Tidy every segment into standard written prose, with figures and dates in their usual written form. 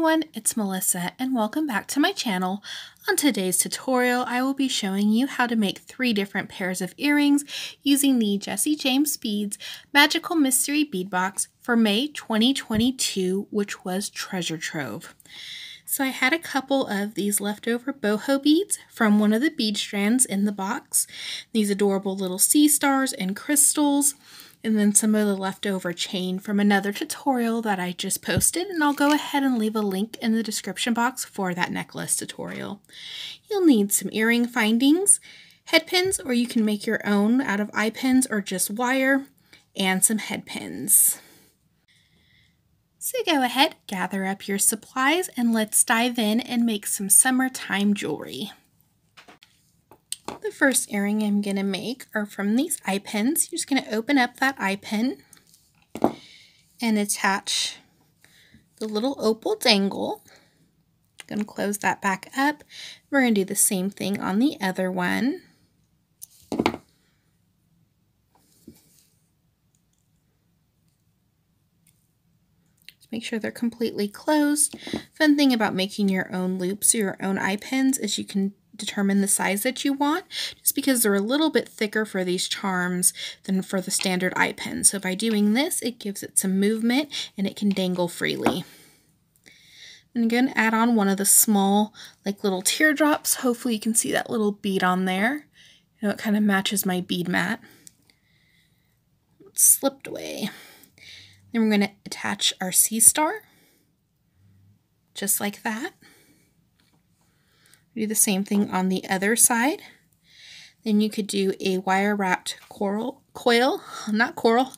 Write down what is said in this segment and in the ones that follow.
everyone, it's Melissa and welcome back to my channel. On today's tutorial, I will be showing you how to make 3 different pairs of earrings using the Jessie James Beads Magical Mystery Bead Box for May 2022, which was Treasure Trove. So I had a couple of these leftover boho beads from one of the bead strands in the box. These adorable little sea stars and crystals. And then some of the leftover chain from another tutorial that I just posted, and I'll go ahead and leave a link in the description box for that necklace tutorial. You'll need some earring findings, head pins, or you can make your own out of eye pins or just wire, and some head pins. So go ahead, gather up your supplies, and let's dive in and make some summertime jewelry. The first earring I'm going to make are from these eye pins. You're just going to open up that eye pin and attach the little opal dangle. I'm going to close that back up. We're going to do the same thing on the other one. Just make sure they're completely closed. Fun thing about making your own loops or your own eye pins is you can determine the size that you want, just because they're a little bit thicker for these charms than for the standard eye pin. So by doing this, it gives it some movement and it can dangle freely. I'm going to add on one of the small, like little teardrops. Hopefully you can see that little bead on there. You know, it kind of matches my bead mat. It slipped away. Then we're going to attach our sea star, just like that. Do the same thing on the other side. Then you could do a wire wrapped coil, not coral,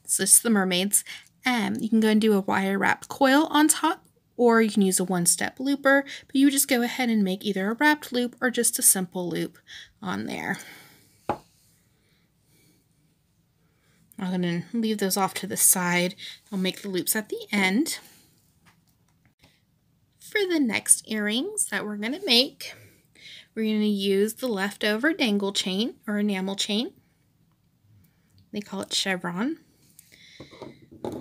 it's just the mermaids. You can go and do a wire wrapped coil on top, or you can use a one-step looper, but you just go ahead and make either a wrapped loop or just a simple loop on there. I'm going to leave those off to the side. I'll make the loops at the end. For the next earrings that we're going to make, we're going to use the leftover dangle chain or enamel chain. They call it chevron.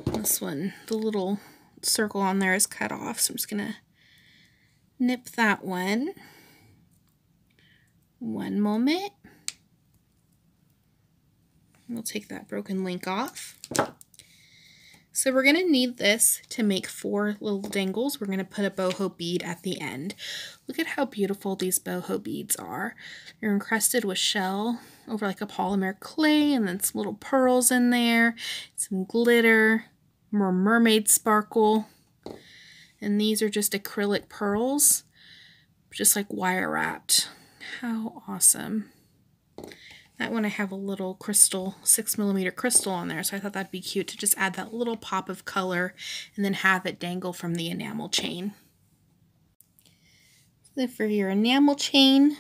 This one, the little circle on there is cut off, so I'm just going to nip that one. One moment. We'll take that broken link off. So we're going to need this to make 4 little dangles. We're going to put a boho bead at the end. Look at how beautiful these boho beads are. They're encrusted with shell over like a polymer clay, and then some little pearls in there, some glitter, more mermaid sparkle. And these are just acrylic pearls, just like wire wrapped. How awesome. That one I have a little crystal, 6mm crystal on there, so I thought that'd be cute to just add that little pop of color and then have it dangle from the enamel chain. So for your enamel chain,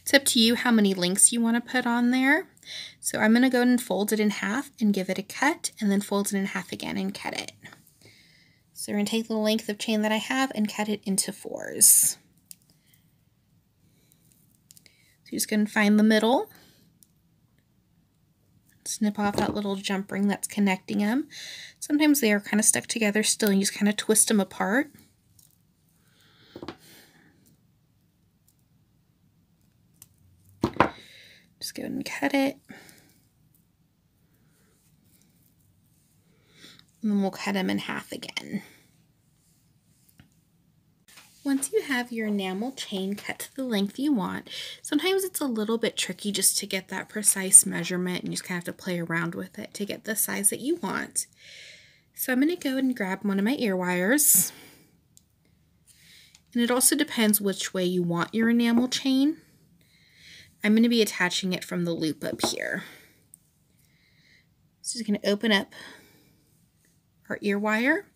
it's up to you how many links you want to put on there. So I'm going to go and fold it in half and give it a cut, and then fold it in half again and cut it. So we're going to take the length of chain that I have and cut it into 4s. So you're just going to find the middle. Snip off that little jump ring that's connecting them. Sometimes they are kind of stuck together still, and you just kind of twist them apart. Just go ahead and cut it. And then we'll cut them in half again. Once you have your enamel chain cut to the length you want, sometimes it's a little bit tricky just to get that precise measurement, and you just kind of have to play around with it to get the size that you want. So I'm going to go and grab one of my ear wires. And it also depends which way you want your enamel chain. I'm going to be attaching it from the loop up here. So just going to open up our ear wire,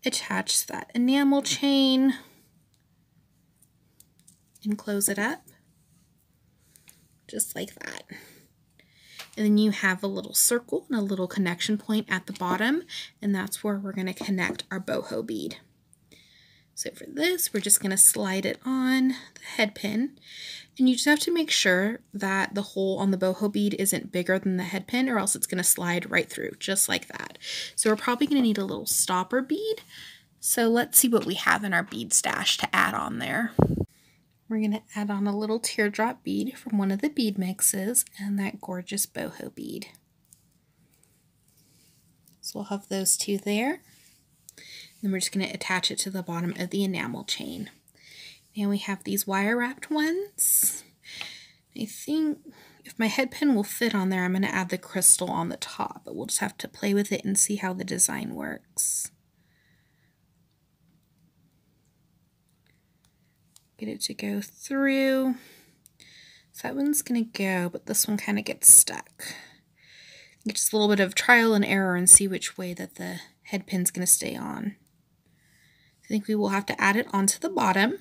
attach that enamel chain, and close it up, just like that. And then you have a little circle and a little connection point at the bottom, and that's where we're going to connect our boho bead. So for this, we're just going to slide it on the head pin, and you just have to make sure that the hole on the boho bead isn't bigger than the head pin, or else it's going to slide right through, just like that. So we're probably going to need a little stopper bead. So let's see what we have in our bead stash to add on there. We're going to add on a little teardrop bead from one of the bead mixes and that gorgeous boho bead. So we'll have those two there. Then we're just going to attach it to the bottom of the enamel chain. And we have these wire wrapped ones. I think if my head pin will fit on there, I'm going to add the crystal on the top, but we'll just have to play with it and see how the design works. Get it to go through. So that one's going to go, but this one kind of gets stuck. Just a little bit of trial and error and see which way that the head pin's going to stay on. I think we will have to add it onto the bottom.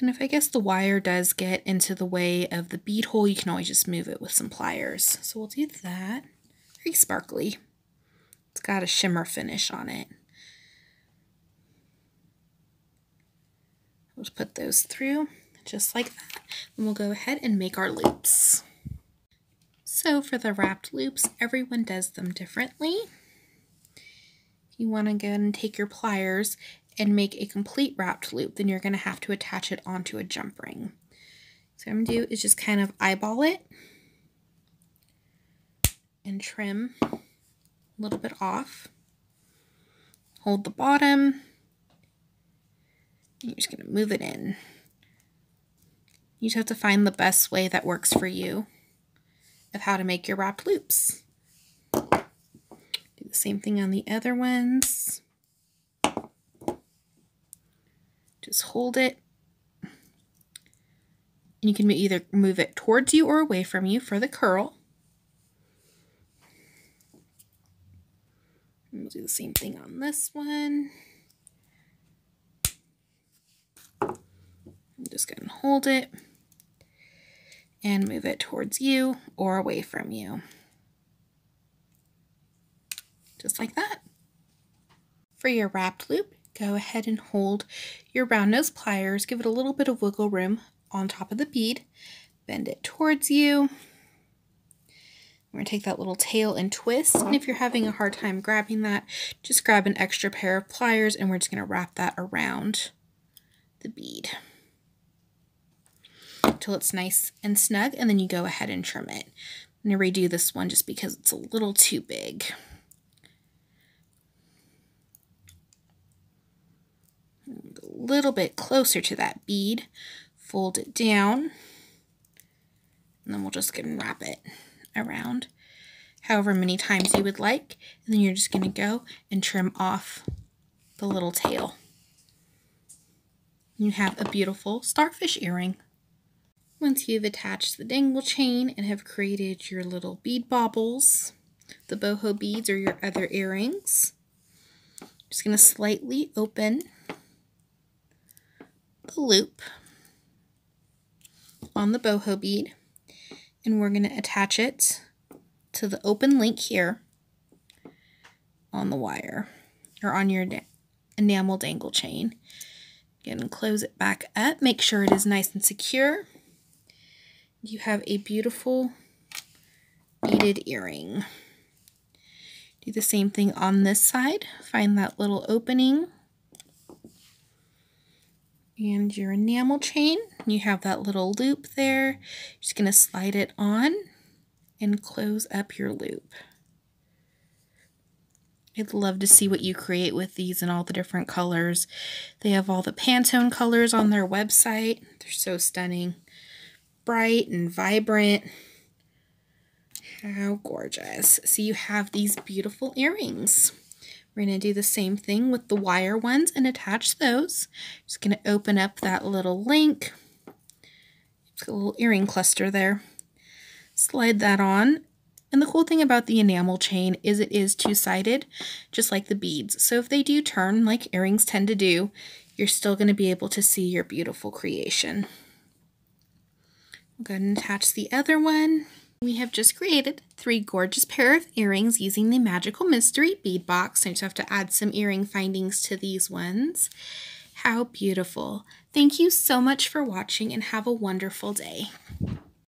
And if I guess the wire does get into the way of the bead hole, you can always just move it with some pliers. So we'll do that. Very sparkly. It's got a shimmer finish on it. We'll just put those through just like that. And we'll go ahead and make our loops. So for the wrapped loops, everyone does them differently. You want to go ahead and take your pliers and make a complete wrapped loop, then you're going to have to attach it onto a jump ring. So what I'm going to do is just kind of eyeball it and trim a little bit off. Hold the bottom. And you're just going to move it in. You just have to find the best way that works for you of how to make your wrapped loops. Do the same thing on the other ones. Just hold it. And you can either move it towards you or away from you for the curl. And we'll do the same thing on this one. I'm just going to hold it and move it towards you or away from you. Just like that. For your wrapped loop, go ahead and hold your round nose pliers, give it a little bit of wiggle room on top of the bead, bend it towards you. We're going to take that little tail and twist, and if you're having a hard time grabbing that, just grab an extra pair of pliers and we're just going to wrap that around the bead until it's nice and snug, and then you go ahead and trim it. I'm going to redo this one just because it's a little too big. A little bit closer to that bead, fold it down, and then we'll just go and wrap it around however many times you would like, and then you're just going to go and trim off the little tail. You have a beautiful starfish earring. Once you've attached the dangle chain and have created your little bead baubles, the boho beads or your other earrings, just going to slightly open the loop on the boho bead, and we're going to attach it to the open link here on the wire or on your enamel dangle chain. Again, close it back up, make sure it is nice and secure. You have a beautiful beaded earring. Do the same thing on this side. Find that little opening and your enamel chain. You have that little loop there. You're just going to slide it on and close up your loop. I'd love to see what you create with these in all the different colors. They have all the Pantone colors on their website. They're so stunning. Bright and vibrant. How gorgeous. So you have these beautiful earrings. We're going to do the same thing with the wire ones and attach those. Just going to open up that little link. It's got a little earring cluster there. Slide that on. And the cool thing about the enamel chain is it is two-sided, just like the beads. So if they do turn, like earrings tend to do, you're still going to be able to see your beautiful creation. We'll go ahead and attach the other one. We have just created 3 gorgeous pair of earrings using the Magical Mystery bead box. I just have to add some earring findings to these ones. How beautiful. Thank you so much for watching and have a wonderful day.